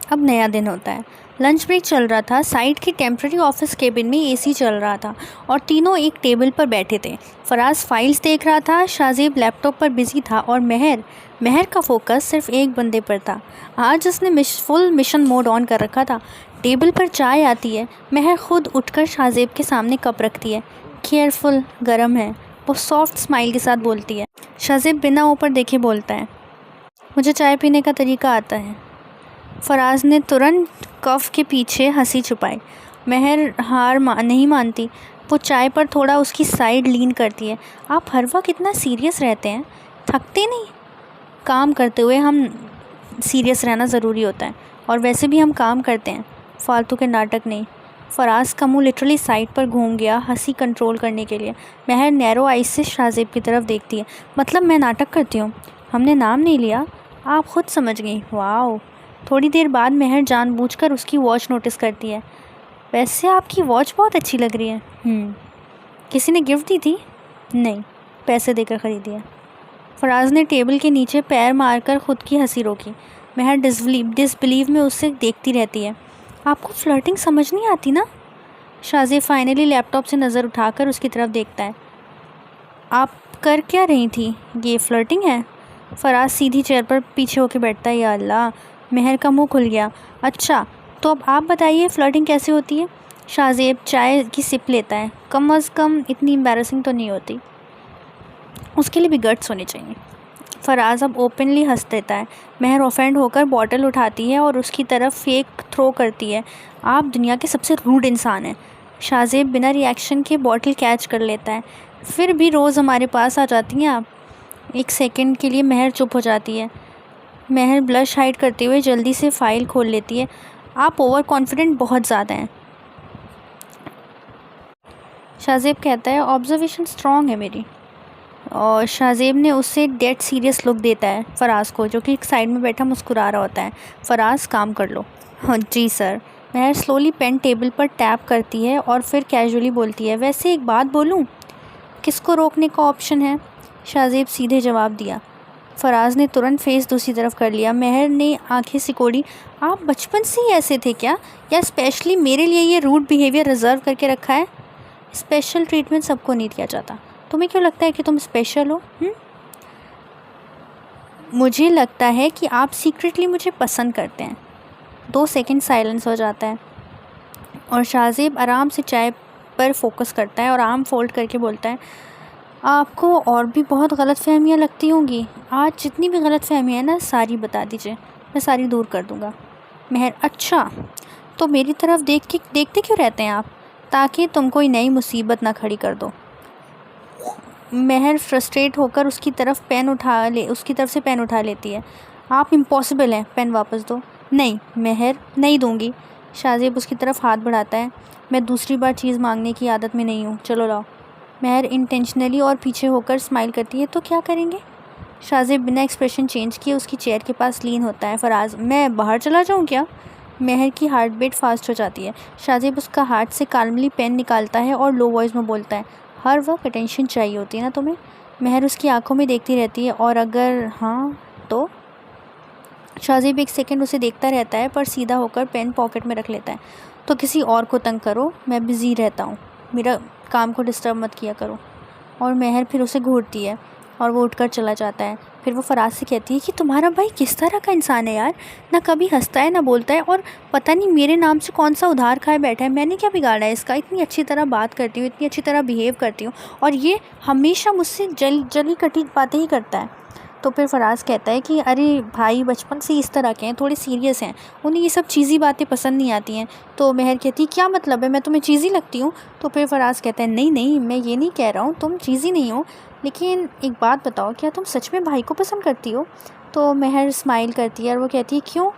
अब नया दिन होता है। लंच ब्रेक चल रहा था। साइड की टेम्प्रेरी ऑफिस केबिन में एसी चल रहा था और तीनों एक टेबल पर बैठे थे। फराज फाइल्स देख रहा था, शाजीब लैपटॉप पर बिजी था और महर का फोकस सिर्फ एक बंदे पर था। आज उसने फुल मिशन मोड ऑन कर रखा था। टेबल पर चाय आती है। महर खुद उठकर शाजीब के सामने कप रखती है। केयरफुल, गर्म है, वो सॉफ्ट स्माइल के साथ बोलती है। शाजीब बिना ऊपर देखे बोलता है, मुझे चाय पीने का तरीका आता है। फराज ने तुरंत कफ के पीछे हंसी छुपाई। महर नहीं मानती। वो चाय पर थोड़ा उसकी साइड लीन करती है। आप हर वक्त इतना सीरियस रहते हैं, थकते नहीं? काम करते हुए हम सीरियस रहना ज़रूरी होता है, और वैसे भी हम काम करते हैं, फालतू के नाटक नहीं। फराज का मुंह लिटरली साइड पर घूम गया हंसी कंट्रोल करने के लिए। महर नैरो आइज से शाजीब की तरफ देखती है। मतलब मैं नाटक करती हूँ? हमने नाम नहीं लिया, आप खुद समझ गई। वाओ। थोड़ी देर बाद महर जानबूझकर उसकी वॉच नोटिस करती है। वैसे आपकी वॉच बहुत अच्छी लग रही है। किसी ने गिफ्ट दी थी? नहीं, पैसे देकर ख़रीदी है। फराज ने टेबल के नीचे पैर मारकर ख़ुद की हंसी रोकी। महर डिसबिलीव में उससे देखती रहती है। आपको फ्लर्टिंग समझ नहीं आती ना? शाजीब फाइनली लैपटॉप से नज़र उठाकर उसकी तरफ देखता है। आप कर क्या रही थी? ये फ्लर्टिंग है? फराज सीधी चेयर पर पीछे होकर बैठता है। या अल्लाह, महर का मुंह खुल गया। अच्छा, तो अब आप बताइए फ्लर्टिंग कैसे होती है? शाजीब चाय की सिप लेता है। कम अज़ कम इतनी एम्बैरसिंग तो नहीं होती, उसके लिए भी गट्स होने चाहिए। फराज अब ओपनली हंस देता है। महर ऑफेंड होकर बॉटल उठाती है और उसकी तरफ फेक थ्रो करती है। आप दुनिया के सबसे रूड इंसान हैं। शाजीब बिना रिएक्शन के बॉटल कैच कर लेता है। फिर भी रोज़ हमारे पास आ जाती हैं आप? एक सेकंड के लिए महर चुप हो जाती है। महर ब्लश हाइड करते हुए जल्दी से फ़ाइल खोल लेती है। आप ओवर कॉन्फिडेंट बहुत ज़्यादा हैं। शाजीब कहता है, ऑब्जर्वेशन स्ट्रॉन्ग है मेरी। और शाजीब ने उससे डेड सीरियस लुक देता है फराज को, जो कि एक साइड में बैठा मुस्कुरा रहा होता है। फराज, काम कर लो। हाँ जी सर। महर स्लोली पेन टेबल पर टैप करती है और फिर कैजुअली बोलती है, वैसे एक बात बोलूँ? किसको रोकने का ऑप्शन है? शाजीब सीधे जवाब दिया। फराज ने तुरंत फेस दूसरी तरफ कर लिया। महर ने आंखें सिकोड़ी। आप बचपन से ही ऐसे थे क्या, या स्पेशली मेरे लिए ये रूड बिहेवियर रिजर्व करके रखा है? स्पेशल ट्रीटमेंट सबको नहीं दिया जाता। तुम्हें क्यों लगता है कि तुम स्पेशल हो? मुझे लगता है कि आप सीक्रेटली मुझे पसंद करते हैं। 2 सेकंड साइलेंस हो जाता है और शाजीब आराम से चाय पर फोकस करता है और आर्म फोल्ड करके बोलता है, आपको और भी बहुत गलतफहमियाँ लगती होंगी। आज जितनी भी गलतफहमियाँ हैं ना, सारी बता दीजिए, मैं सारी दूर कर दूँगा। महर, अच्छा, तो मेरी तरफ देखते क्यों रहते हैं आप? ताकि तुम कोई नई मुसीबत ना खड़ी कर दो। महर फ्रस्ट्रेट होकर उसकी तरफ से पेन उठा लेती है। आप इम्पॉसिबल हैं, पेन वापस दो। नहीं महर, नहीं दूँगी। शाजीब उसकी तरफ हाथ बढ़ाता है। मैं दूसरी बार चीज़ मांगने की आदत में नहीं हूँ, चलो लाओ। महर इंटेंशनली और पीछे होकर स्माइल करती है। तो क्या करेंगे? शाजीब बिना एक्सप्रेशन चेंज किए उसकी चेयर के पास लीन होता है। फराज, मैं बाहर चला जाऊँ क्या? महर की हार्ट बीट फास्ट हो जाती है। शाजीब उसका हाथ से काल्मली पेन निकालता है और लो वॉइस में बोलता है, हर वक्त अटेंशन चाहिए होती है ना तुम्हें? महर उसकी आंखों में देखती रहती है। और अगर हाँ तो? शाजीब एक सेकंड उसे देखता रहता है, पर सीधा होकर पेन पॉकेट में रख लेता है। तो किसी और को तंग करो, मैं बिज़ी रहता हूँ, मेरा काम को डिस्टर्ब मत किया करो। और महर फिर उसे घूरती है और वो उठकर चला जाता है। फिर वो फराज से कहती है कि तुम्हारा भाई किस तरह का इंसान है यार, ना कभी हंसता है ना बोलता है, और पता नहीं मेरे नाम से कौन सा उधार खाए बैठा है। मैंने क्या बिगाड़ा है इसका? इतनी अच्छी तरह बात करती हूँ, इतनी अच्छी तरह बिहेव करती हूँ, और ये हमेशा मुझसे जली कटी बातें ही करता है। तो फिर फराज कहता है कि अरे भाई बचपन से इस तरह के हैं, थोड़े सीरियस हैं, उन्हें ये सब चीज़ी बातें पसंद नहीं आती हैं। तो महर कहती है, क्या मतलब है, मैं तुम्हें चीज़ी लगती हूँ? तो फिर फराज कहता है, नहीं नहीं, मैं ये नहीं कह रहा हूँ, तुम चीज़ी नहीं हो, लेकिन एक बात बताओ, क्या तुम सच में भाई को पसंद करती हो? तो महर स्माइल करती है और वो कहती है, क्यों,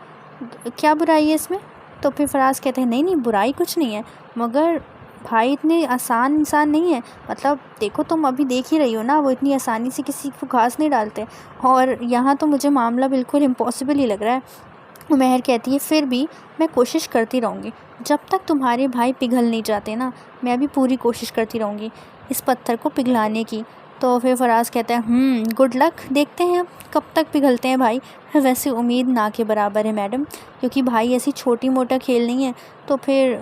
क्या बुराई है इसमें? तो फिर फराज कहते हैं, नहीं नहीं, बुराई कुछ नहीं है, मगर भाई इतने आसान इंसान नहीं है। मतलब देखो, तुम अभी देख ही रही हो ना, वो इतनी आसानी से किसी को घास नहीं डालते, और यहाँ तो मुझे मामला बिल्कुल इम्पॉसिबल ही लग रहा है। महर कहती है, फिर भी मैं कोशिश करती रहूँगी, जब तक तुम्हारे भाई पिघल नहीं जाते ना, मैं भी पूरी कोशिश करती रहूँगी इस पत्थर को पिघलाने की। तो फिर फराज कहता है गुड लक, देखते हैं अब कब तक पिघलते हैं भाई। वैसे उम्मीद ना के बराबर है मैडम, क्योंकि भाई ऐसी छोटी मोटा खेल नहीं है। तो फिर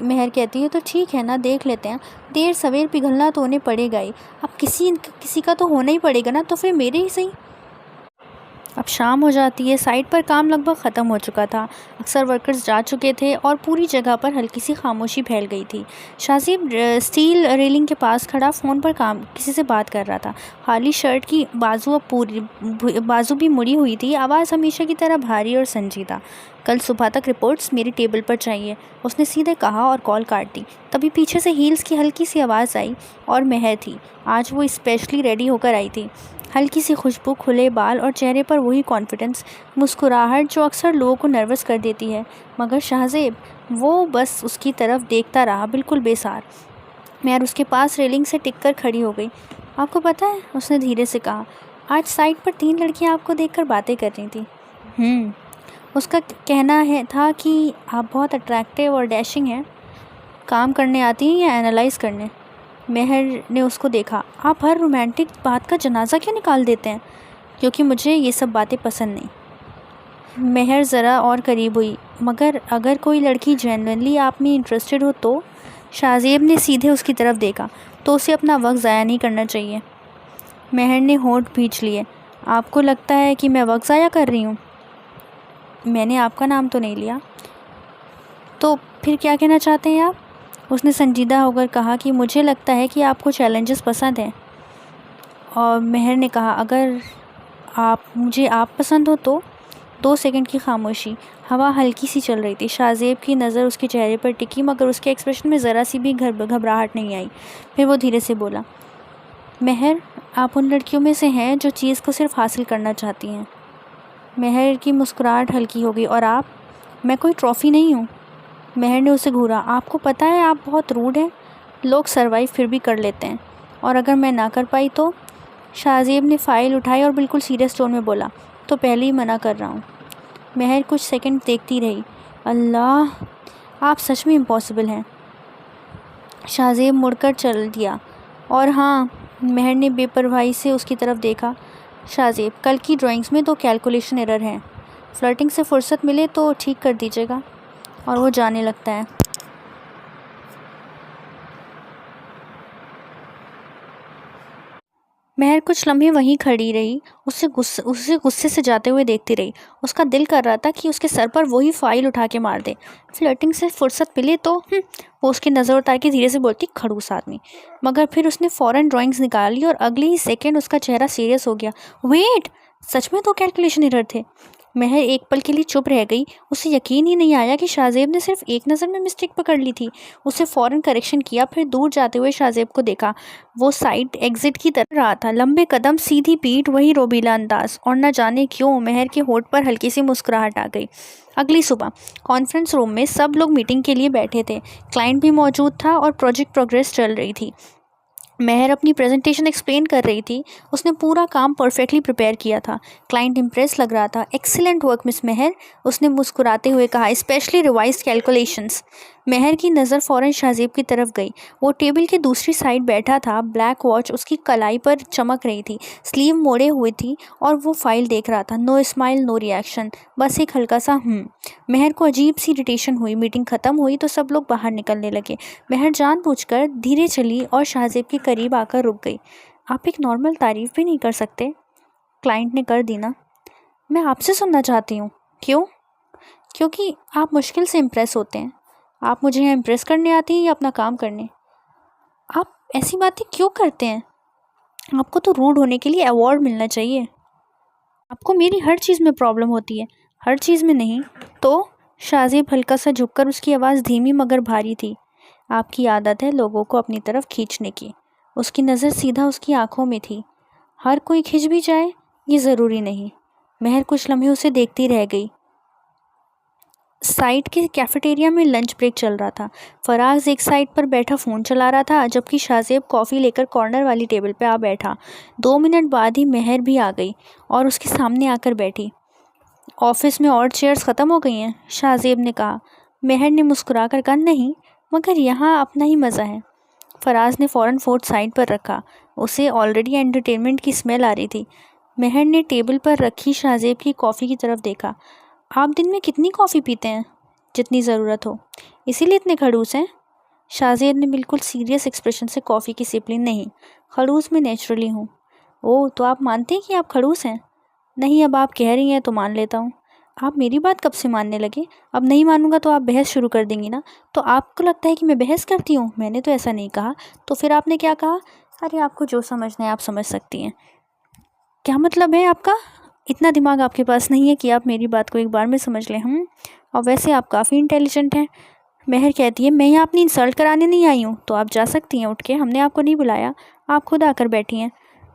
महर कहती है तो ठीक है ना, देख लेते हैं, देर सवेर पिघलना तो उन्हें पड़ेगा ही। अब किसी का तो होना ही पड़ेगा ना, तो फिर मेरे ही सही। अब शाम हो जाती है। साइट पर काम लगभग ख़त्म हो चुका था। अक्सर वर्कर्स जा चुके थे और पूरी जगह पर हल्की सी खामोशी फैल गई थी। शाज़ेब स्टील रेलिंग के पास खड़ा फ़ोन पर किसी से बात कर रहा था। खाली शर्ट की बाजू भी मुड़ी हुई थी। आवाज़ हमेशा की तरह भारी और संजीदा। कल सुबह तक रिपोर्ट्स मेरी टेबल पर चाहिए, उसने सीधे कहा और कॉल काट दी। तभी पीछे से हील्स की हल्की सी आवाज़ आई और महर थी। आज वो स्पेशली रेडी होकर आई थी। हल्की सी खुशबू, खुले बाल और चेहरे पर वही कॉन्फिडेंस, मुस्कुराहट जो अक्सर लोगों को नर्वस कर देती है। मगर शाहज़ेब वो बस उसकी तरफ देखता रहा, बिल्कुल बेसार। महर उसके पास रेलिंग से टिक कर खड़ी हो गई। आपको पता है, उसने धीरे से कहा, आज साइट पर 3 लड़कियां आपको देखकर बातें कर रही थी। उसका कहना था कि आप बहुत अट्रैक्टिव और डैशिंग हैं। काम करने आती हैं या एनालाइज करने? महर ने उसको देखा। आप हर रोमांटिक बात का जनाजा क्यों निकाल देते हैं? क्योंकि मुझे ये सब बातें पसंद नहीं। महर ज़रा और करीब हुई। मगर अगर कोई लड़की जेन्युइनली आप में इंटरेस्टेड हो तो? शाहज़ेब ने सीधे उसकी तरफ देखा। तो उसे अपना वक्त ज़ाया नहीं करना चाहिए। महर ने होंठ भींच लिए। आपको लगता है कि मैं वक्त ज़ाया कर रही हूँ? मैंने आपका नाम तो नहीं लिया। तो फिर क्या कहना चाहते हैं आप? उसने संजीदा होकर कहा कि मुझे लगता है कि आपको चैलेंजेस पसंद हैं। और महर ने कहा, अगर आप पसंद हो तो? 2 सेकंड की खामोशी। हवा हल्की सी चल रही थी। शाहज़ेब की नज़र उसके चेहरे पर टिकी, मगर उसके एक्सप्रेशन में ज़रा सी भी घबराहट नहीं आई। फिर वो धीरे से बोला, महर, आप उन लड़कियों में से हैं जो चीज़ को सिर्फ हासिल करना चाहती हैं। महर की मुस्कुराहट हल्की हो गई। और आप? मैं कोई ट्रॉफ़ी नहीं हूँ। महर ने उसे घूरा। आपको पता है आप बहुत रूड हैं। लोग सरवाइव फिर भी कर लेते हैं, और अगर मैं ना कर पाई तो? शाहज़ेब ने फ़ाइल उठाई और बिल्कुल सीरियस टोन में बोला, तो पहले ही मना कर रहा हूँ। महर कुछ सेकंड देखती रही। अल्लाह, आप सच में इम्पॉसिबल हैं। शाहज़ेब मुड़कर चल दिया। और हाँ, महर ने बेपरवाही से उसकी तरफ देखा। शाहज़ेब, कल की ड्राइंग्स में 2 कैलकुलेशन एरर हैं। फ्लर्टिंग से फुर्सत मिले तो ठीक कर दीजिएगा। और वो जाने लगता है। महर कुछ लम्हे वहीं खड़ी रही। उसे गुस्से से जाते हुए देखती रही। उसका दिल कर रहा था कि उसके सर पर वही फाइल उठा के मार दे। फ्लर्टिंग से फुर्सत मिले तो वो उसकी नज़र उतार के धीरे से बोलती, खड़ूस आदमी। मगर फिर उसने फ़ौरन ड्राइंग्स निकाली और अगले ही सेकंड उसका चेहरा सीरियस हो गया। वेट, सच में 2 कैलकुलेशन एरर थे। महर एक पल के लिए चुप रह गई। उसे यकीन ही नहीं आया कि शाहज़ेब ने सिर्फ एक नज़र में मिस्टेक पकड़ ली थी। उसे फ़ौरन करेक्शन किया। फिर दूर जाते हुए शाहज़ेब को देखा। वो साइड एग्जिट की तरफ रहा था। लंबे कदम, सीधी पीठ, वही रोबीला अंदाज। और न जाने क्यों महर के होठ पर हल्की सी मुस्कुराहट आ गई। अगली सुबह कॉन्फ्रेंस रूम में सब लोग मीटिंग के लिए बैठे थे। क्लाइंट भी मौजूद था और प्रोजेक्ट प्रोग्रेस चल रही थी। महर अपनी प्रेजेंटेशन एक्सप्लेन कर रही थी। उसने पूरा काम परफेक्टली प्रिपेयर किया था। क्लाइंट इम्प्रेस लग रहा था। एक्सीलेंट वर्क मिस महर, उसने मुस्कुराते हुए कहा, स्पेशली रिवाइज्ड कैलकुलेशंस। महर की नज़र फ़ौरन शाहज़ेब की तरफ गई। वो टेबल के दूसरी साइड बैठा था। ब्लैक वॉच उसकी कलाई पर चमक रही थी। स्लीव मोड़े हुए थी और वो फाइल देख रहा था। नो स्माइल, नो रिएक्शन, बस एक हल्का सा महर को अजीब सी इरिटेशन हुई। मीटिंग ख़त्म हुई तो सब लोग बाहर निकलने लगे। महर जानबूझकर धीरे चली और शाहज़ेब के करीब आकर रुक गई। आप एक नॉर्मल तारीफ़ भी नहीं कर सकते? क्लाइंट ने कर दी ना। मैं आपसे सुनना चाहती हूँ। क्यों? क्योंकि आप मुश्किल से इम्प्रेस होते हैं। आप मुझे यहाँ इम्प्रेस करने आती हैं या अपना काम करने? आप ऐसी बातें क्यों करते हैं? आपको तो रूड होने के लिए अवार्ड मिलना चाहिए। आपको मेरी हर चीज़ में प्रॉब्लम होती है, हर चीज़ में नहीं। तो? शाहज़ेब हल्का सा झुककर, उसकी आवाज़ धीमी मगर भारी थी। आपकी आदत है लोगों को अपनी तरफ खींचने की। उसकी नज़र सीधा उसकी आंखों में थी। हर कोई खिंच भी जाए ये ज़रूरी नहीं। महर कुछ लम्हे उसे देखती रह गई। साइट के कैफेटेरिया में लंच ब्रेक चल रहा था। फराज एक साइड पर बैठा फ़ोन चला रहा था, जबकि शाहज़ेब कॉफ़ी लेकर कॉर्नर वाली टेबल पर आ बैठा। 2 मिनट बाद ही महर भी आ गई और उसके सामने आकर बैठी। ऑफिस में और चेयर्स ख़त्म हो गई हैं? शाहज़ेब ने कहा। महर ने मुस्कुरा कर कहा, नहीं, मगर यहाँ अपना ही मज़ा है। फराज ने फ़ौरन फ़ोन साइड पर रखा। उसे ऑलरेडी एंटरटेनमेंट की स्मेल आ रही थी। महर ने टेबल पर रखी शाहजेब की कॉफ़ी की तरफ देखा। आप दिन में कितनी कॉफ़ी पीते हैं? जितनी ज़रूरत हो। इसीलिए इतने खड़ूस हैं? शाहजेब ने बिल्कुल सीरियस एक्सप्रेशन से कॉफ़ी की सिप ली। नहीं, खड़ूस मैं नेचुरली हूँ। ओह, तो आप मानते हैं कि आप खड़ूस हैं? नहीं, अब आप कह रही हैं तो मान लेता हूँ। आप मेरी बात कब से मानने लगे? अब नहीं मानूंगा तो आप बहस शुरू कर देंगी ना। तो आपको लगता है कि मैं बहस करती हूँ? मैंने तो ऐसा नहीं कहा। तो फिर आपने क्या कहा? अरे, आपको जो समझना है आप समझ सकती हैं। क्या मतलब है आपका? इतना दिमाग आपके पास नहीं है कि आप मेरी बात को एक बार में समझ लें। और वैसे आप काफ़ी इंटेलिजेंट हैं। महर कहती है, मैं यहाँ अपनी इंसल्ट कराने नहीं आई हूँ, तो आप जा सकती हैं उठ के, हमने आपको नहीं बुलाया, आप खुद आकर बैठी हैं।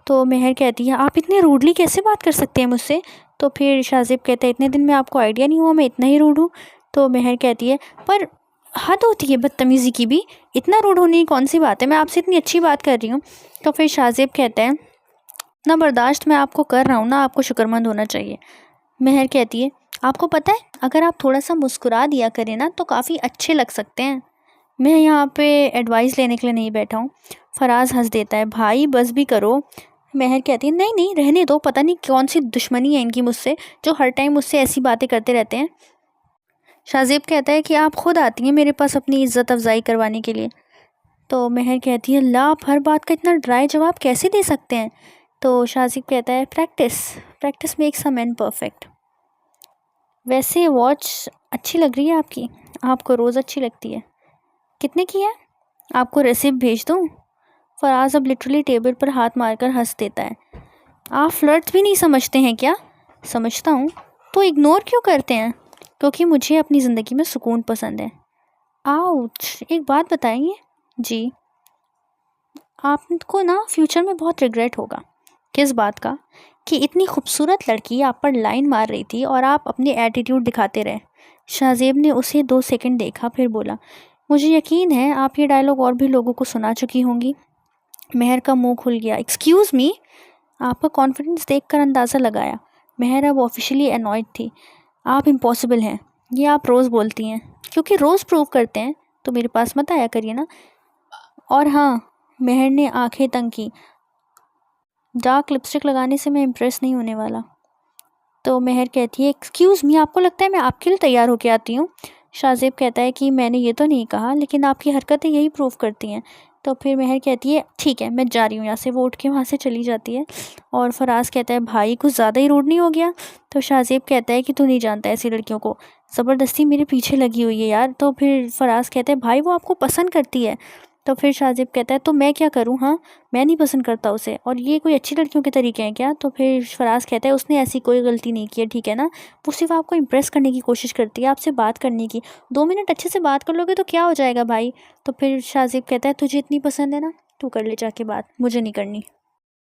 तो महर कहती है, आप इतने रूडली कैसे बात कर सकते हैं मुझसे? तो फिर शाहजेब कहता है, इतने दिन में आपको आइडिया नहीं हुआ मैं इतना ही रूड हूँ? तो महर कहती है, पर हद होती है बदतमीज़ी की भी। इतना रूड होने की कौन सी बात है? मैं आपसे इतनी अच्छी बात कर रही हूँ। तो फिर शाहजेब कहता है, इतना बर्दाश्त मैं आपको कर रहा हूँ ना, आपको शुक्रमंद होना चाहिए। महर कहती है, आपको पता है अगर आप थोड़ा सा मुस्कुरा दिया करें ना तो काफ़ी अच्छे लग सकते हैं। मैं यहाँ पे एडवाइस लेने के लिए नहीं बैठा हूँ। फराज हंस देता है, भाई बस भी करो। महर कहती है, नहीं नहीं रहने दो, पता नहीं कौन सी दुश्मनी है इनकी मुझसे, जो हर टाइम मुझसे ऐसी बातें करते रहते हैं। शाहजेब कहता है कि आप खुद आती हैं मेरे पास अपनी इज्जत अफजाई करवाने के लिए। तो महर कहती है, ला आप हर बात का इतना ड्राई जवाब कैसे दे सकते हैं? तो शाहजेब कहता है, practice practice makes a man perfect. वैसे वॉच अच्छी लग रही है आपकी, आपको रोज़ अच्छी लगती है। कितने की है? आपको रेसिप्ट भेज दूँ? फराज अब लिटरली टेबल पर हाथ मारकर हंस देता है। आप फ्लर्ट्स भी नहीं समझते हैं क्या? समझता हूँ, तो इग्नोर क्यों करते हैं? क्योंकि मुझे अपनी ज़िंदगी में सुकून पसंद है। आउच, एक बात बताएंगे? जी। आपको ना फ्यूचर में बहुत रिग्रेट होगा। किस बात का? कि इतनी खूबसूरत लड़की आप पर लाइन मार रही थी और आप अपनी एटीट्यूड दिखाते रहे। शाहजेब ने उसे 2 सेकंड देखा, फिर बोला, मुझे यकीन है आप ये डायलॉग और भी लोगों को सुना चुकी होंगी। महर का मुंह खुल गया। Excuse me? आपका कॉन्फिडेंस देखकर अंदाज़ा लगाया। महर अब ऑफिशियली अनॉयड थी। आप इम्पॉसिबल हैं, ये आप रोज़ बोलती हैं, क्योंकि रोज़ प्रूव करते हैं, तो मेरे पास मत आया करिए ना। और हाँ, महर ने आंखें तंग की, डार्क लिपस्टिक लगाने से मैं इम्प्रेस नहीं होने वाला। तो महर कहती है, एक्सक्यूज़ मी, आपको लगता है मैं आपके लिए तैयार होके आती हूँ? शाहजेब कहता है कि मैंने ये तो नहीं कहा, लेकिन आपकी हरकतें यही प्रूव करती हैं। तो फिर महर कहती है, ठीक है मैं जा रही हूँ यहाँ से। वो उठ के वहाँ से चली जाती है। और फराज कहता है, भाई कुछ ज़्यादा ही रूड नहीं हो गया? तो शाहजेब कहता है कि तू नहीं जानता ऐसी लड़कियों को, ज़बरदस्ती मेरे पीछे लगी हुई है यार। तो फिर फराज कहता है, भाई वो आपको पसंद करती है। तो फिर शाहजेब कहता है, तो मैं क्या करूँ? हाँ, मैं नहीं पसंद करता उसे, और ये कोई अच्छी लड़कियों के तरीके हैं क्या? तो फिर फराज कहता है, उसने ऐसी कोई गलती नहीं की है, ठीक है ना? वो सिर्फ आपको इम्प्रेस करने की कोशिश करती है, आपसे बात करने की। 2 मिनट अच्छे से बात कर लोगे तो क्या हो जाएगा भाई? तो फिर शाहजेब कहता है, तुझे इतनी पसंद है ना, तू कर ले जाके बात, मुझे नहीं करनी।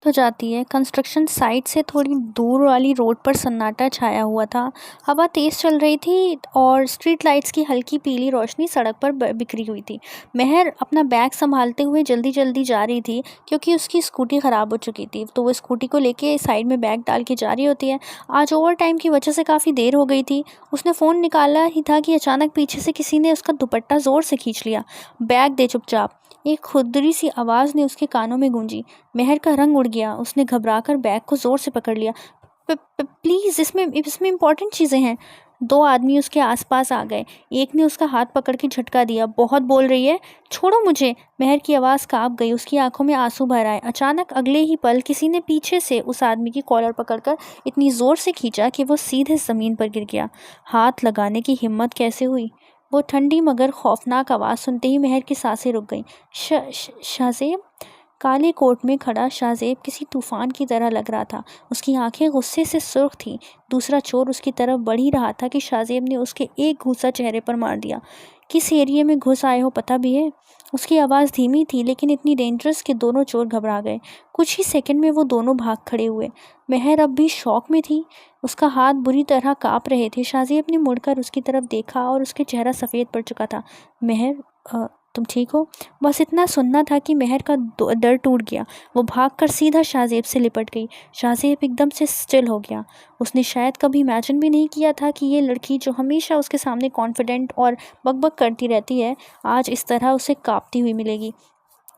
तो जाती है। कंस्ट्रक्शन साइट से थोड़ी दूर वाली रोड पर सन्नाटा छाया हुआ था। हवा तेज़ चल रही थी और स्ट्रीट लाइट्स की हल्की पीली रोशनी सड़क पर बिखरी हुई थी। महर अपना बैग संभालते हुए जल्दी जल्दी जा रही थी, क्योंकि उसकी स्कूटी ख़राब हो चुकी थी, तो वो स्कूटी को लेके साइड में बैग डाल के जा रही होती है। आज ओवर टाइम की वजह से काफ़ी देर हो गई थी। उसने फ़ोन निकाला ही था कि अचानक पीछे से किसी ने उसका दुपट्टा ज़ोर से खींच लिया। बैग दे चुपचाप, एक खुरदरी सी आवाज़ ने उसके कानों में गूंजी। महर का रंग उड़ गया। उसने घबराकर बैग को ज़ोर से पकड़ लिया। प्लीज़, इसमें इम्पॉर्टेंट चीज़ें हैं। 2 आदमी उसके आसपास आ गए। एक ने उसका हाथ पकड़ के झटका दिया। बहुत बोल रही है, छोड़ो मुझे। महर की आवाज़ काँप गई, उसकी आंखों में आंसू भर आए। अचानक अगले ही पल किसी ने पीछे से उस आदमी की कॉलर पकड़कर इतनी ज़ोर से खींचा कि वो सीधे ज़मीन पर गिर गया। हाथ लगाने की हिम्मत कैसे हुई? वो ठंडी मगर खौफनाक आवाज़ सुनते ही महर की सांसें रुक गईं। शाहजेब? काले कोट में खड़ा शाहजेब किसी तूफान की तरह लग रहा था। उसकी आंखें गुस्से से सुर्ख थीं। दूसरा चोर उसकी तरफ बढ़ ही रहा था कि शाहजेब ने उसके एक घूंसा चेहरे पर मार दिया। किस एरिया में घुस आए हो पता भी है? उसकी आवाज़ धीमी थी, लेकिन इतनी डेंजरस कि दोनों चोर घबरा गए। कुछ ही सेकंड में वो दोनों भाग खड़े हुए। महर अब भी शॉक में थी। उसका हाथ बुरी तरह काँप रहे थे। शाहजेब ने मुड़कर उसकी तरफ देखा और उसके चेहरा सफ़ेद पड़ चुका था। महर, तुम ठीक हो? बस इतना सुनना था कि महर का डर टूट गया। वो भागकर सीधा शाहजेब से लिपट गई। शाहजेब एकदम से स्टिल हो गया। उसने शायद कभी इमेजिन भी नहीं किया था कि ये लड़की, जो हमेशा उसके सामने कॉन्फिडेंट और बकबक करती रहती है, आज इस तरह उसे कांपती हुई मिलेगी।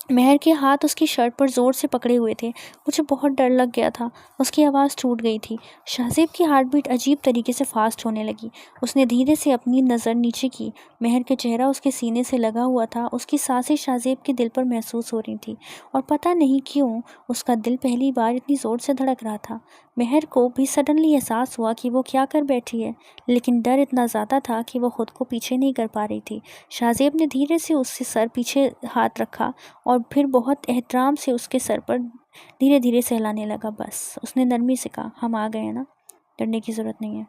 महर के हाथ उसकी शर्ट पर ज़ोर से पकड़े हुए थे। मुझे बहुत डर लग गया था। उसकी आवाज़ टूट गई थी। शाहज़ेब की हार्ट बीट अजीब तरीके से फास्ट होने लगी। उसने धीरे से अपनी नज़र नीचे की। महर का चेहरा उसके सीने से लगा हुआ था। उसकी सांसें शाहज़ेब के दिल पर महसूस हो रही थी और पता नहीं क्यों उसका दिल पहली बार इतनी ज़ोर से धड़क रहा था। महर को भी सडनली एहसास हुआ कि वो क्या कर बैठी है, लेकिन डर इतना ज़्यादा था कि वो खुद को पीछे नहीं कर पा रही थी। शाहज़ेब ने धीरे से उससे सर पीछे हाथ रखा और फिर बहुत एहतराम से उसके सर पर धीरे धीरे सहलाने लगा। बस, उसने नरमी से कहा, हम आ गए हैं ना, डरने की ज़रूरत नहीं है,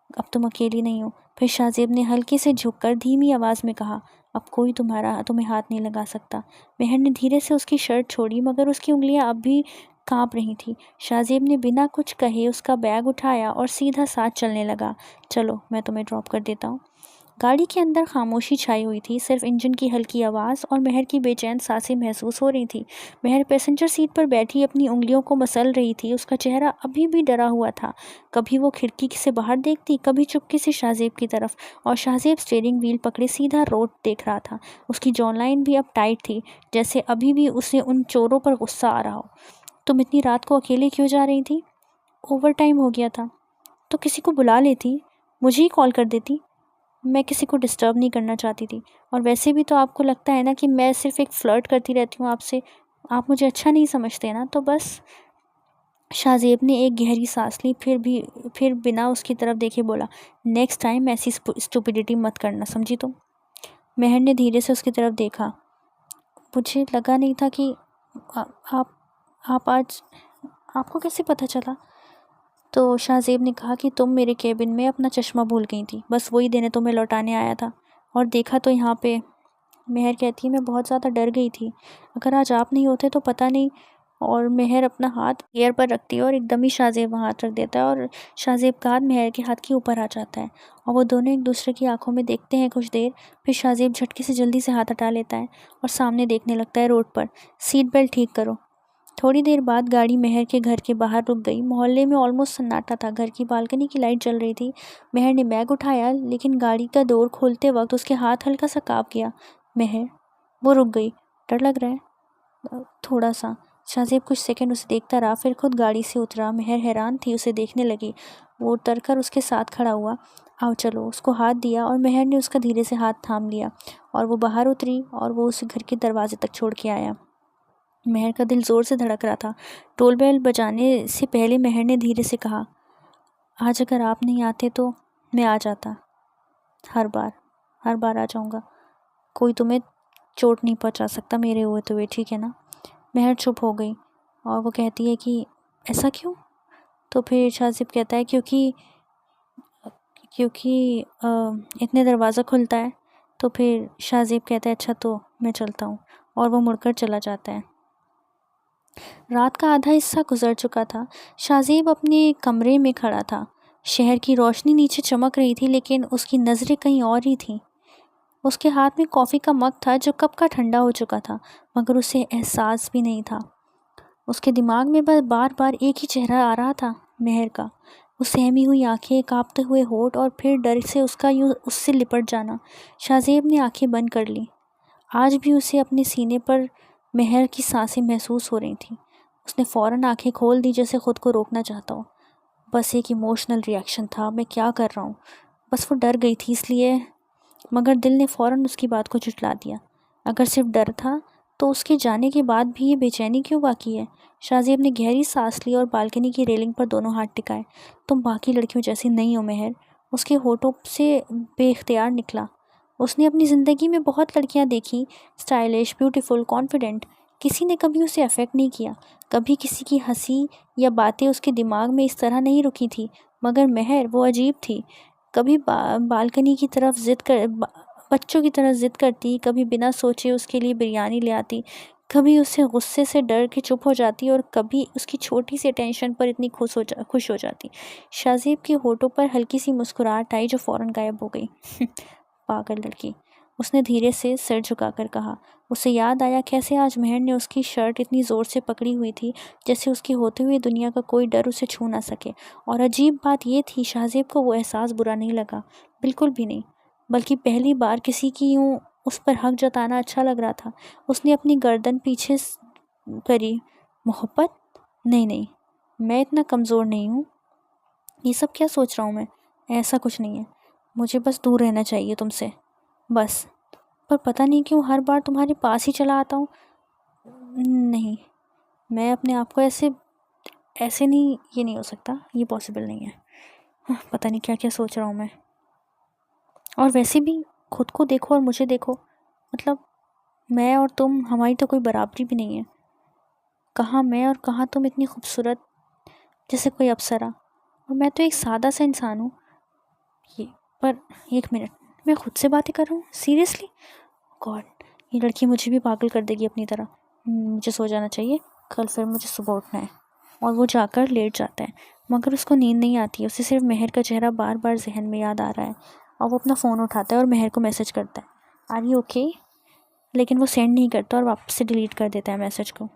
अब तुम अकेली नहीं हो। फिर शाहज़ेब ने हल्के से झुककर धीमी आवाज़ में कहा, अब कोई तुम्हें हाथ नहीं लगा सकता। महर ने धीरे से उसकी शर्ट छोड़ी, मगर उसकी उंगलियां अब भी कांप रही थी। शाहज़ेब ने बिना कुछ कहे उसका बैग उठाया और सीधा साथ चलने लगा। चलो, मैं तुम्हें ड्रॉप कर देता हूँ। गाड़ी के अंदर खामोशी छाई हुई थी। सिर्फ इंजन की हल्की आवाज़ और महर की बेचैन सांसें महसूस हो रही थी। महर पैसेंजर सीट पर बैठी अपनी उंगलियों को मसल रही थी। उसका चेहरा अभी भी डरा हुआ था। कभी वो खिड़की से बाहर देखती, कभी चुपके से शाहज़ेब की तरफ, और शाहज़ेब स्टीयरिंग व्हील पकड़े सीधा रोड देख रहा था। उसकी जॉनलाइन भी अब टाइट थी, जैसे अभी भी उसे उन चोरों पर गुस्सा आ रहा हो। तुम इतनी रात को अकेले क्यों जा रही थी? ओवर टाइम हो गया था। तो किसी को बुला लेती, मुझे ही कॉल कर देती। मैं किसी को डिस्टर्ब नहीं करना चाहती थी, और वैसे भी तो आपको लगता है ना कि मैं सिर्फ एक फ्लर्ट करती रहती हूँ आपसे। आप मुझे अच्छा नहीं समझते ना, तो बस। शाहज़ेब ने एक गहरी सांस ली, फिर बिना उसकी तरफ देखे बोला, नेक्स्ट टाइम ऐसी स्टुपिडिटी मत करना, समझी तुम? महर ने धीरे से उसकी तरफ देखा। मुझे लगा नहीं था कि आ, आप आप आज आपको कैसे पता चला? तो शाहज़ेब ने कहा कि तुम मेरे केबिन में अपना चश्मा भूल गई थी, बस वही देने तुम्हें लौटाने आया था, और देखा तो यहाँ पे। महर कहती है, मैं बहुत ज़्यादा डर गई थी, अगर आज आप नहीं होते तो पता नहीं। और महर अपना हाथ एयर पर रखती है और एकदम ही शाहज़ेब वहाँ हाथ रख देता है, और शाहज़ेब का हाथ महर के हाथ के ऊपर आ जाता है, और वो दोनों एक दूसरे की आंखों में देखते हैं कुछ देर। फिर शाहज़ेब झटके से जल्दी से हाथ हटा लेता है और सामने देखने लगता है रोड पर। सीट बेल्ट ठीक करो। थोड़ी देर बाद गाड़ी महर के घर के बाहर रुक गई। मोहल्ले में ऑलमोस्ट सन्नाटा था। घर की बालकनी की लाइट जल रही थी। महर ने बैग उठाया, लेकिन गाड़ी का डोर खोलते वक्त उसके हाथ हल्का सा काँप गया। महर, वो रुक गई। डर लग रहा है? थोड़ा सा। शाहज़ेब कुछ सेकंड उसे देखता रहा, फिर खुद गाड़ी से उतरा। महर हैरान थी, उसे देखने लगी। वो उतरकर उसके साथ खड़ा हुआ। आओ चलो, उसको हाथ दिया और महर ने उसका धीरे से हाथ थाम लिया, और वो बाहर उतरी और वो उसे घर के दरवाजे तक छोड़ के आया। महर का दिल ज़ोर से धड़क रहा था। टोल बेल बजाने से पहले महर ने धीरे से कहा, आज अगर आप नहीं आते तो मैं आ जाता। हर बार आ जाऊंगा। कोई तुम्हें चोट नहीं पहुंचा सकता मेरे हुए, ठीक है ना? महर चुप हो गई, और वो कहती है कि ऐसा क्यों? तो फिर शाहज़ेब कहता है, क्योंकि क्योंकि इतने दरवाज़ा खुलता है। तो फिर शाहज़ेब कहता है, अच्छा तो मैं चलता हूँ, और वो मुड़कर चला जाता है। रात का आधा हिस्सा गुजर चुका था। शाहज़ेब अपने कमरे में खड़ा था। शहर की रोशनी नीचे चमक रही थी, लेकिन उसकी नज़रें कहीं और ही थीं। उसके हाथ में कॉफ़ी का मग था जो कब का ठंडा हो चुका था, मगर उसे एहसास भी नहीं था। उसके दिमाग में बस बार बार एक ही चेहरा आ रहा था, महर का। वो सहमी हुई आंखें, कांपते हुए होठ, और फिर डर से उसका यूँ उससे लिपट जाना। शाहज़ेब ने आंखें बंद कर ली। आज भी उसे अपने सीने पर महर की सांसें महसूस हो रही थीं। उसने फ़ौरन आंखें खोल दी, जैसे खुद को रोकना चाहता हो। बस एक इमोशनल रिएक्शन था, मैं क्या कर रहा हूँ? बस वो डर गई थी इसलिए। मगर दिल ने फ़ौरन उसकी बात को झुठला दिया। अगर सिर्फ डर था, तो उसके जाने के बाद भी ये बेचैनी क्यों बाकी है? शाहज़ेब ने गहरी सांस ली और बालकनी की रेलिंग पर दोनों हाथ टिकाए। तुम बाकी लड़कियों जैसी नहीं हो महर। उसके होठों से बेख्तियार निकला। उसने अपनी ज़िंदगी में बहुत लड़कियां देखी, स्टाइलिश, ब्यूटीफुल, कॉन्फिडेंट। किसी ने कभी उसे अफेक्ट नहीं किया। कभी किसी की हंसी या बातें उसके दिमाग में इस तरह नहीं रुकी थी। मगर महर, वो अजीब थी। कभी बालकनी की तरफ बच्चों की तरह ज़िद करती, कभी बिना सोचे उसके लिए बिरयानी ले आती, कभी उससे गुस्से से डर के चुप हो जाती, और कभी उसकी छोटी सी टेंशन पर इतनी खुश हो जाती। शाहज़ेब के होठों पर हल्की सी मुस्कुराहट आई, जो फ़ौरन गायब हो गई। पागल लड़की, उसने धीरे से सिर झुकाकर कहा। उसे याद आया कैसे आज महर ने उसकी शर्ट इतनी ज़ोर से पकड़ी हुई थी, जैसे उसके होते हुए दुनिया का कोई डर उसे छू ना सके। और अजीब बात यह थी, शाहज़ेब को वो एहसास बुरा नहीं लगा, बिल्कुल भी नहीं। बल्कि पहली बार किसी की यूँ उस पर हक जताना अच्छा लग रहा था। उसने अपनी गर्दन पीछे करी। मोहब्बत? नहीं नहीं, मैं इतना कमज़ोर नहीं हूँ। ये सब क्या सोच रहा हूँ मैं? ऐसा कुछ नहीं है, मुझे बस दूर रहना चाहिए तुमसे, बस। पर पता नहीं क्यों हर बार तुम्हारे पास ही चला आता हूँ। नहीं, मैं अपने आप को ऐसे ऐसे नहीं, ये नहीं हो सकता, ये पॉसिबल नहीं है। पता नहीं क्या क्या सोच रहा हूँ मैं। और वैसे भी खुद को देखो और मुझे देखो, मतलब मैं और तुम, हमारी तो कोई बराबरी भी नहीं है। कहाँ मैं और कहाँ तुम इतनी खूबसूरत, जैसे कोई अप्सरा, और मैं तो एक सादा सा इंसान हूँ। ये पर एक मिनट, मैं खुद से बातें कर रहा हूँ सीरियसली? गॉड, ये लड़की मुझे भी पागल कर देगी अपनी तरह। मुझे सो जाना चाहिए, कल फिर मुझे सुबह उठना है। और वो जाकर लेट जाता है, मगर उसको नींद नहीं आती है। उसे सिर्फ मेहर का चेहरा बार बार जहन में याद आ रहा है। और वो अपना फ़ोन उठाता है और मेहर को मैसेज करता है, आर यू ओके? लेकिन वो सेंड नहीं करता और वापस से डिलीट कर देता है मैसेज को।